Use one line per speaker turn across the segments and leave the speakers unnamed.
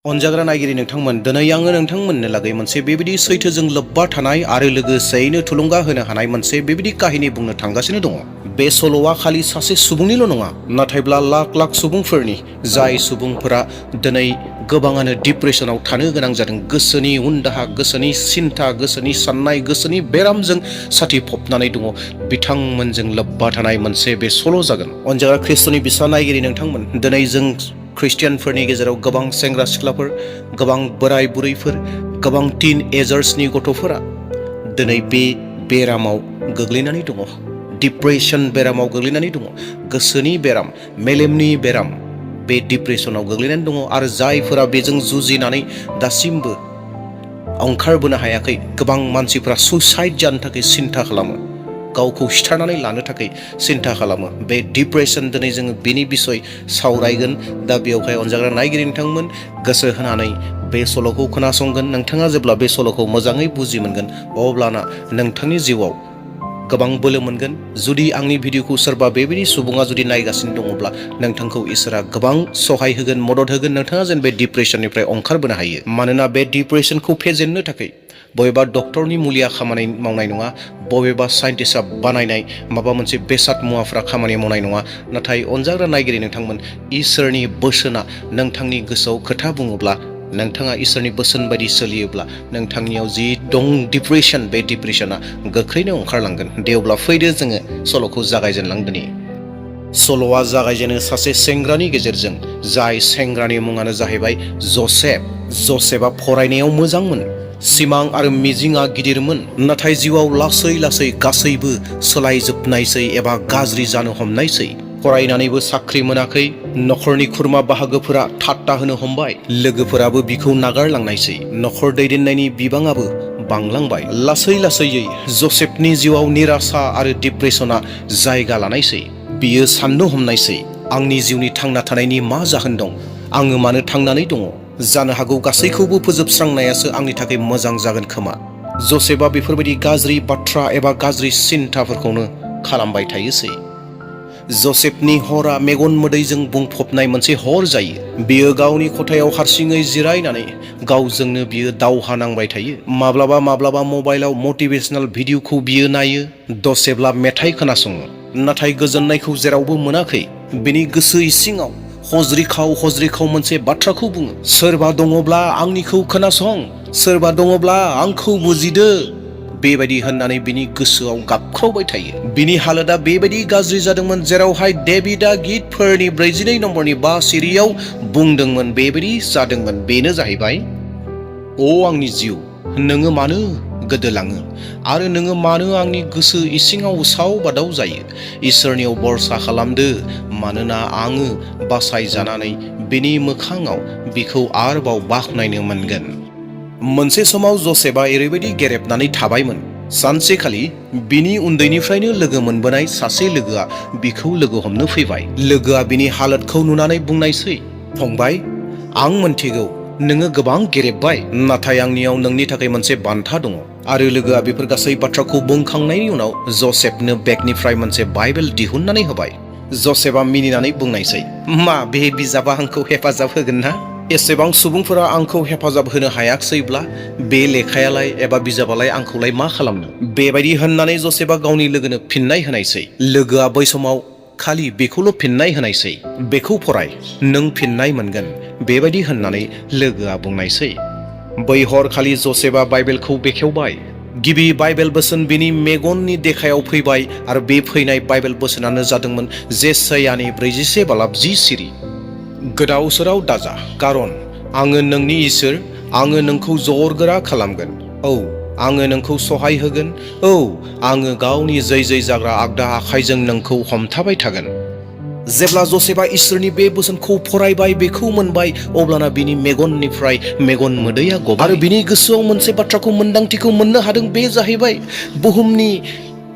अनजाग्रा नायगिरि नोंथांमोन, दिनै आङो नोंथांमोननो लागै मोनसे बेबायदि सैथोजों लोब्बा थानाय आरो लोगोसेयैनो थुलुंगा होनो हानाय मोनसे बेबायदि काहिनी बुंनो थांगासिनो दङ। बे सल'आ खालि सासे सुबुंनिल' नङा, नाथायब्ला लाख लाख सुबुंफोरनि, जाय सुबुंफोरा दिनै गोबाङानो डिप्रेसनाव थानो गोनां जादों। गोसोनि उनदाहा, गोसोनि सिन्था, गोसोनि साननाय, गोसोनि बेरामजों साथिफबनानै दङ, बिथांमोनजों लोब्बा थानाय मोनसे बे सल' जागोन। अनजाग्रा ख्रिस्ट'नि बिसा नायगिरि नोंथांमोन, दिनै जों ख्रिस्टियानफोरनि गेजेराव गोबां सेंग्रा सिख्लाफोर, गोबां बोराय बुरैफोर, गोबां टिन एजार्सनि गथ'फोरा दिनै बे बेरामाव गोग्लैनानै दङ। डिप्रेसन बेरामाव गोग्लैनानै दङ। गोसोनि बेराम, मेलेमनि बेराम, बे डिप्रेसनाव गोग्लैनानै दङ। आरो जायफोरा बेजों जुजिनानै दासिमबो ओंखारबोनो हायाखै, गोबां मानसिफ्रा सुइसाइड जानो थाखाय सिन्था खालामो, गावखौ सिथारनानै लानो थाखाय सिन्था खालामो। बे डिप्रेसन, दिनै जोङो बेनि बिसय सावरायगोन। दा बेवहाय अनजाग्रा नायगिरि नोंथांमोन, गोसो होनानै बे सल'खौ खोनासंगोन। नोंथाङा जेब्ला बे सल'खौ मोजाङै बुजि मोनगोन, अब्लाना नोंथांनि जिउआव गोबां बोलो मोनगोन। जुदि आंनि भिडिअखौ सोरबा बेबायदि सुबुङा जुदि नायगासिनो दङब्ला, नोंथांखौ इसोरा गोबां सहाय होगोन, मदद होगोन, नोंथाङा जेन बे डिप्रेसननिफ्राय ओंखारबोनो हायो। मानोना बे डिप्रेसनखौ फेजेननो थाखाय बबेबा डक्टरनि मुलिया खामानि मावनाय नङा, बबेबा साइन्टिस्टआ बानायनाय माबा मोनसे बेसाद मुवाफ्रा खामानि मावनाय नङा। नाथाय अनजाग्रा नायगिरि नोंथांमोन, इसोरनि बोसोना नोंथांनि गोसोआव खोथा बुङोब्ला, नोंथाङा इसोरनि बोसोन बायदि सोलियोब्ला, नोंथांनियाव जि दं डिप्रेसन, बे डिप्रेसना गोख्रैनो ओंखारलांगोन। दे अब्ला फैदो जोङो सल'खौ जागायजेनलांदोनि। सल'आ जागायजेनो सासे सेंग्रानि गेजेरजों, जाय सेंग्रानि मुङानो जाहैबाय जसेफ। जसेफआ फरायनायाव मोजांमोन, सिमां आरो मिजिंआ गिदिरमोन। नाथाय जिउआव लासै लासै गासैबो सोलायजोबनायसै एबा गाज्रि जानो हमनायसै। फरायनानैबो साख्रि मोनाखै, नखरनि खुरमा बाहागोफोरा ठाट्टा होनो हमबाय, लोगोफोराबो बिखौ नागारलांनायसै, नखर दैदेननायनि बिबाङाबो बांलांबाय। लासै लासैयै जसेफनि जिउआव निराशा आरो डिप्रेसना जायगा लानायसै। बियो साननो हमनायसै, आंनि जिउनि थांना थानायनि मा जाहोन दं? आङो मानो थांनानै दङ? जानो हागौ गासैखौबो फोजोबस्रांनायासो आंनि थाखाय मोजां जागोन खोमा। जसेफआ बेफोरबायदि गाज्रि बाथ्रा एबा गाज्रि सिन्थाफोरखौनो खालामबाय थायोसै। जसेफनि हरा मेगन मोदैजों बुंफबनाय मोनसे हर जायो। बियो गावनि खथायाव हारसिङै जिरायनानै गावजोंनो बियो दावहा नांबाय थायो। माब्लाबा माब्लाबा मबाइलाव मटिभेशनेल भिडिअखौ बियो नायो, दसेब्ला मेथाइ खोनासङो। नाथाय गोजोननायखौ जेरावबो मोनाखै। बिनि गोसो इसिङाव हज्रिखाव मोनसे बाथ्राखौ बुङो, सोरबा दङब्ला आंनिखौ खोनासं, सोरबा दङब्ला आंखौ बुजिदो। बेबायदि होननानै बिनि गोसोआव गाबख्रावबाय थायो। बिनि हालोदा बेबायदि गाज्रि जादोंमोन, जेरावहाय डेभिडआ गितफोरनि 42 नम्बरनि 5 सिरियाव बुंदोंमोन, बेबायदि जादोंमोन। बेनो जाहैबाय, अ आंनि जिउ, नोङो मानो गोदोलाङो आरो नोङो मानो आंनि गोसो इसिङाव उसाव बादाव जायो? इसोरनियाव भरसा खालामदो, मानोना आङो बासायजानानै बिनि मोखाङाव बिखौ आरोबाव बाख्नायनो मोनगोन। मोनसे समाव जसेफआ ओरैबायदि गेरेबनानै थाबायमोन। सानसेखालि बिनि उन्दैनिफ्रायनो लोगो मोनबोनाय सासे लोगोआ बिखौ लोगो हमनो फैबाय। लोगोआ बिनि हालोदखौ नुनानै बुंनायसै, फंबाय, आं मोनथिगौ नोङो गोबां गेरेबबाय, नाथाय आंनियाव नोंनि थाखाय मोनसे बान्था दङ। आरो लोगोआ बेफोर गासै बाथ्राखौ बुंखांनायनि उनाव जसेफनो बेगनिफ्राय मोनसे बाइबेल दिहुननानै होबाय। जसेफआ मिनिनानै बुंनायसै, मा बे बिजाबा आंखौ हेफाजाब होगोन ना? एसेबां सुबुंफोरा आंखौ हेफाजाब होनो हायाखैसैब्ला बे लेखायालाय एबा बिजाबालाय आंखौलाय मा खालामनो? बेबायदि होननानै जसेफआ गावनि लोगोनो फिननाय होनायसै। लोगोआ बै समाव खालि बेखौल' फिननाय होनायसै, बेखौ फराय, नों फिननाय मोनगोन, बेबायदि होननानै लोगोआ बुंनायसै। बै हरखालि जसेफआ बाइबेलखौ बेखेवबाय। गिबि बाइबेल बोसोन बिनि मेगननि देखायाव फैबाय, आरो बे फैनाय बाइबेल बोसोनानो जादोंमोन जेसायानि 41:10 सिरि। गोदाव सोराव दाजा, खारन आङो नोंनि इसोर, आङो नोंखौ जरगोरा खालामगोन। औ, आङो नोंखौ सहाय होगोन। औ, आङो गावनि जै जाग्रा आगदा आखाइजों नोंखौ हमथाबाय थागोन। जेब्ला जसेफआ इसोरनि बे बोसोनखौ फरायबाय, बेखौ मोनबाय, अब्लाना बिनि मेगननिफ्राय मेगन मोदैया गबाय। आरो बिनि गोसोआव मोनसे बाथ्राखौ मोन्दांथिखौ मोननो हादों, बे जाहैबाय, बुहुमनि,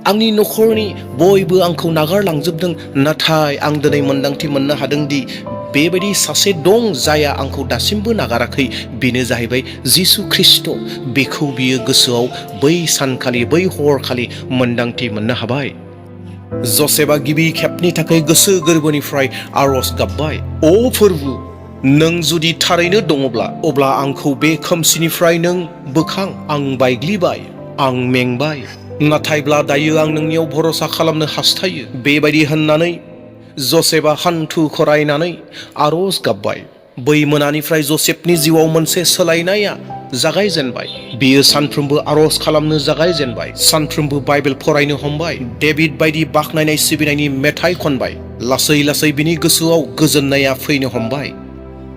आंनि नखरनि बयबो आंखौ नागारलांजोबदों, नाथाय आं दिनै मोन्दांथि मोननो हादोंदि बेबायदि सासे दं जायहा आंखौ दासिमबो नागाराखै। बेनो जाहैबाय जिसु ख्रिस्ट'। बेखौ बियो गोसोआव बै सानखालि, बै हरखालि मोन्दांथि मोननो हाबाय। जसेफआ गिबि खेबनि थाखाय गोसो गोरबोनिफ्राय आरज गाबबाय, अ फोरबु, नों जुदि थारैनो दङब्ला अब्ला आंखौ बे खोमसिनिफ्राय नों बोखां। आं बायग्लिबाय, आं मेंबाय, नाथायब्ला दायो आं नोंनियाव भरसा खालामनो हास्थायो। बेबायदि होननानै जसेफआ हान्थु खरायनानै आरज गाबबाय। बै मोनानिफ्राय जसेफनि जिउआव मोनसे सोलायनाया जागायजेनबाय। बियो सानफ्रोमबो आरज खालामनो जागायजेनबाय, सानफ्रोमबो बाइबेल फरायनो हमबाय, डेभिड बायदि बाख्नायनाय सिबिनायनि मेथाइ खनबाय। लासै लासै बिनि गोसोआव गोजोननाया फैनो हमबाय।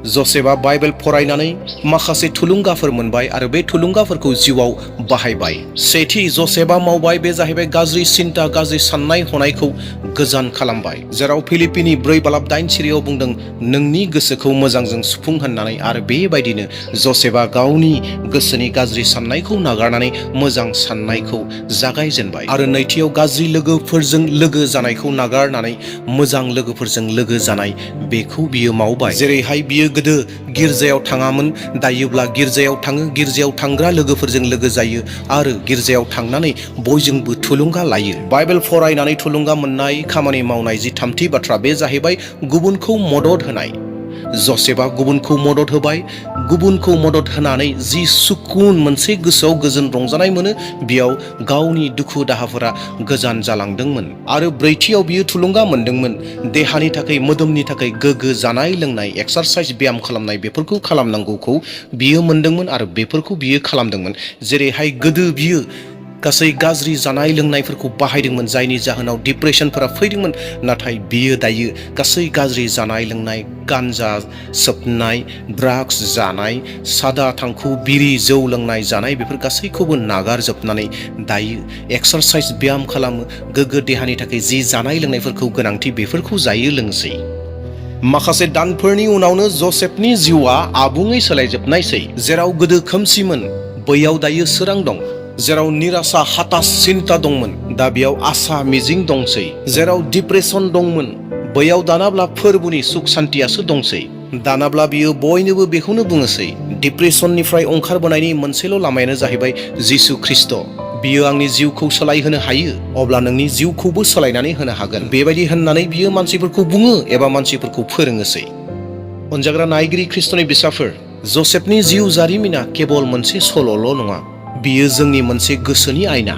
जसेफआ बाइबेल फरायनानै माखासे थुलुंगाफोर मोनबाय आरो बे थुलुंगाफोरखौ जिउआव बाहायबाय। सेथि जसेफआ मावबाय बे जाहैबाय गाज्रि सिन्ता, गाज्रि साननाय हनायखौ गोजान खालामबाय। जेराव फिलिपिनि 4:8 बुंदों, नोंनि गोसोखौ मोजांजों सुफुं होननानै। आरो बेबायदिनो जसेफआ गावनि गोसोनि गाज्रि साननायखौ नागारनानै मोजां साननायखौ जागायजेनबाय। आरो नैथियाव गाज्रि लोगोफोरजों लोगो जानायखौ नागारनानै मोजां लोगोफोरजों लोगो जानाय, बेखौ बियो मावबाय। जेरैहाय बियो गोदो गिर्जायाव थाङामोन, दायोब्ला गिर्जायाव थाङो, गिर्जायाव थांग्रा लोगोफोरजों लोगो जायो आरो गिर्जायाव थांनानै बयजोंबो थुलुंगा लायो। बाइबेल फरायनानै थुलुंगा मोननाय, खामानि मावनाय जि थामथि बाथ्रा, बे जाहैबाय गुबुनखौ मदद होनाय। जसेफआ गुबुनखौ मदद होबाय। गुबुनखौ मदद होनानै जि सुकुन, मोनसे गोसोआव गोजोन रंजानाय मोनो, बेयाव गावनि दुखु दाहाफोरा गोजान जालांदोंमोन। आरो ब्रैथियाव बियो थुलुंगा मोनदोंमोन। देहानि थाखाय, मोदोमनि थाखाय गोग्गो जानाय लोंनाय, एक्सारसाइज, ब्याम खालामनाय, बेफोरखौ खालामनांगौखौ बियो मोनदोंमोन आरो बेफोरखौ बियो खालामदोंमोन। जेरैहाय गोदो बियो गासै गाज्रि जानाय लोंनायफोरखौ बाहायदोंमोन, जायनि जाहोनाव डिप्रेसनफोरा फैदोंमोन। नाथाय बियो दायो गासै गाज्रि जानाय लोंनाय, गान्जा सोबनाय, ड्राग्स जानाय, सादा थांखु, बिरि, जौ लोंनाय जानाय, बेफोर गासैखौबो नागारजोबनानै दायो एक्सारसाइज, ब्याम खालामो। गोग्गो देहानि थाखाय जि जानाय लोंनायफोरखौ गोनांथि, बेफोरखौ जायो, लोंसै। माखासे दानफोरनि उनावनो जसेफनि जिउआ आबुङै सोलायजोबनायसै। जेराव गोदो खोमसिमोन, बैयाव दायो सोरां दं। जेराव निराशा, हताश, सिन्ता दंमोन, दा बेयाव आसा, मिजिं दंसै। जेराव डिप्रेसन दंमोन, बैयाव दानाब्ला फोरबुनि सुख सान्तियासो दंसै। दानाब्ला बियो बयनोबो बेखौनो बुङोसै, डिप्रेसननिफ्राय ओंखारबोनायनि मोनसेल' लामायानो जाहैबाय जिसु ख्रिस्ट'। बियो आंनि जिउखौ सोलायहोनो हायो, अब्ला नोंनि जिउखौबो सोलायनानै होनो हागोन। बेबायदि होननानै बियो मानसिफोरखौ बुङो एबा मानसिफोरखौ फोरोङोसै। अनजाग्रा नायगिरि ख्रिस्ट'नि बिसाफोर, जसेफनि जिउ जारिमिना केबल मोनसे सल'ल' नङा, बियो जोंनि मोनसे गोसोनि आयना।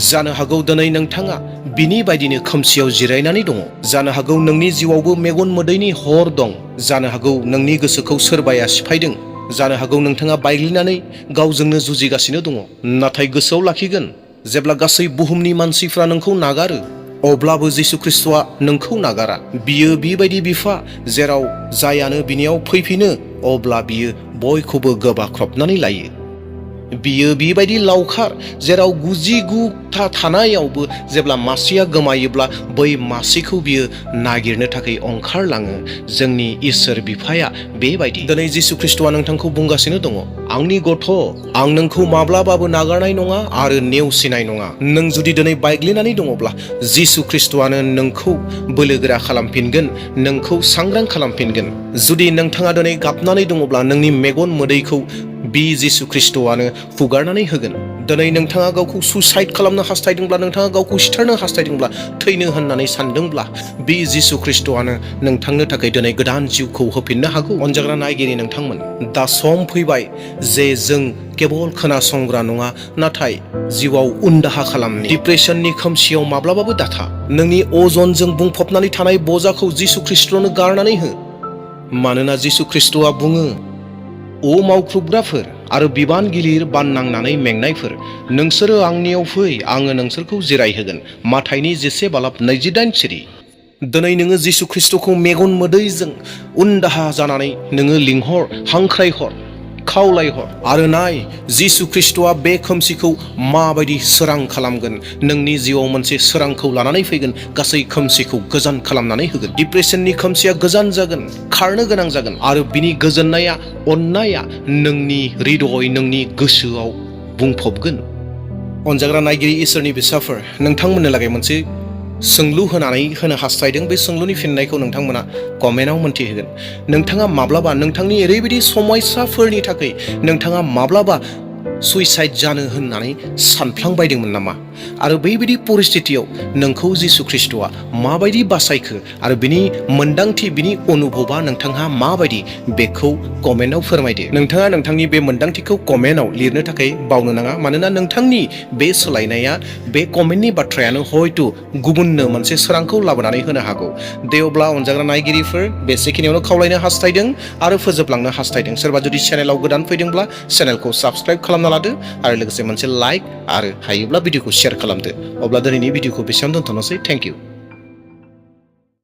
जानो हागौ दिनै नोंथाङा बिनि बायदिनो खोमसियाव जिरायनानै दङ। जानो हागौ नोंनि जिउआवबो मेगन मोदैनि हर दं। जानो हागौ नोंनि गोसोखौ सोरबाया सिफायदों। जानो हागौ नोंथाङा बायग्लिनानै गावजोंनो जुजिगासिनो दङ। नाथाय गोसोआव लाखिगोन, जेब्ला गासै बुहुमनि मानसिफ्रा नोंखौ नागारो, अब्लाबो जिसु ख्रिस्ट'आ नोंखौ नागारा। बियो बिबायदि बिफा, जेराव जायानो बिनियाव फैफिनो, अब्ला बियो बयखौबो गोबाख्रबनानै लायो। बियो बिबायदि लावखार, जेराव 99था थानायावबो जेब्ला मासेया गोमायोब्ला बै मासेखौ बियो नागिरनो थाखाय ओंखारलाङो। जोंनि इसोर बिफाया बेबायदि। दिनै जिसु ख्रिस्ट'आ नोंथांखौ बुंगासिनो दङ, आंनि गथ', आं नोंखौ माब्लाबाबो नागारनाय नङा आरो नेवसिनाय नङा। नों जुदि दिनै बायग्लिनानै दङब्ला, जिसु ख्रिस्ट'आनो नोंखौ बोलोगोरा खालामफिनगोन, नोंखौ सांग्रां खालामफिनगोन। जुदि नोंथाङा दिनै गाबनानै दङब्ला, नोंनि मेगन मोदैखौ बि जिसु ख्रिस्ट'आनो हुगारनानै होगोन। दिनै नोंथाङा गावखौ सुसाइड खालामनो हास्थायदोंब्ला, नोंथाङा गावखौ सिथारनो हास्थायदोंब्ला, थैनो होननानै सानदोंब्ला, बि जिसु ख्रिस्ट'आनो नोंथांनो थाखाय दिनै गोदान जिउखौ होफिननो हागौ। अनजाग्रा नायगिरि नोंथांमोन, दा सम फैबाय जे जों केबल खोनासंग्रा नङा, नाथाय जिउआव उनदाहा खालामनि। डिप्रेसननि खोमसियाव माब्लाबाबो दाथा। नोंनि अजनजों बुंफबनानै थानाय बजाखौ जिसु ख्रिस्ट'नो गारनानै हो। मानोना जिसु ख्रिस्ट'आ बुङो, ओ मावख्रुबग्राफोर आरो बिबान गिलिर बाननांनानै मेंनायफोर, नोंसोरो आंनियाव फै, आङो नोंसोरखौ जिरायहोगोन। माथाइनि 10:28। दिनै नोङो जिसु ख्रिस्ट'खौ मेगन मोदैजों उनदाहा जानानै नोङो लिंहर, हांख्रायहर, खावलायहर आरो नाय जिसु ख्रिस्ट'आ बे खोमसिखौ माबायदि सोरां खालामगोन। नोंनि जिउआव मोनसे सोरांखौ लानानै फैगोन, गासै खोमसिखौ गोजान खालामनानै होगोन। डिप्रेसननि खोमसिया गोजान जागोन, खारनो गोनां जागोन आरो बिनि गोजोननाया, अननाया नोंनि हृदय, नोंनि गोसोआव बुंफबगोन। अनजाग्रा नायगिरि इसोरनि फिसाफोर, नोंथांमोननो लागै मोनसे सोंलु होनानै होनो हास्थायदों। बे सोंलुनि फिननायखौ नोंथांमोना कमेन्टआव मोन्थिहोगोन। नोंथाङा माब्लाबा नोंथांनि ओरैबायदि समयसाफोरनि थाखाय नोंथाङा माब्लाबा सुइसाइड जानो होननानै सानफ्लांबायदोंमोन नामा? आरो बेबायदि परिस्थितियाव नोंखौ जिसु ख्रिस्ट'आ माबायदि बासायखो आरो बिनि मोन्दांथि बिनि अनुभबा नोंथांहा माबायदि बेखौ कमेन्टआव फोरमायदो। नोंथाङा नोंथांनि बे मोन्दांथिखौ कमेन्टआव लिरनो थाखाय बावनो नाङा, मानोना नोंथांनि बे सोलायनाया बे कमेन्टनि बाथ्रायानो हयथ' गुबुननो मोनसे सोरांखौ लाबोनानै होनो हागौ। दे अब्ला अनजाग्रा नायगिरिफोर, बेसेखिनियावनो खावलायनो हास्थायदों आरो फोजोबलांनो हास्थायदों। सोरबा जुदि चेनेलाव गोदान फैदोंब्ला चेनेलखौ साबस्क्राइब खालामना लादो आरो लोगोसे मोनसे लाइक आरो हायोब्ला भिडिअखौ शेयार खालामदो। अब्ला दिनैनि भिडिअखौ बेसेबां दोनथ'नोसै। Thank you.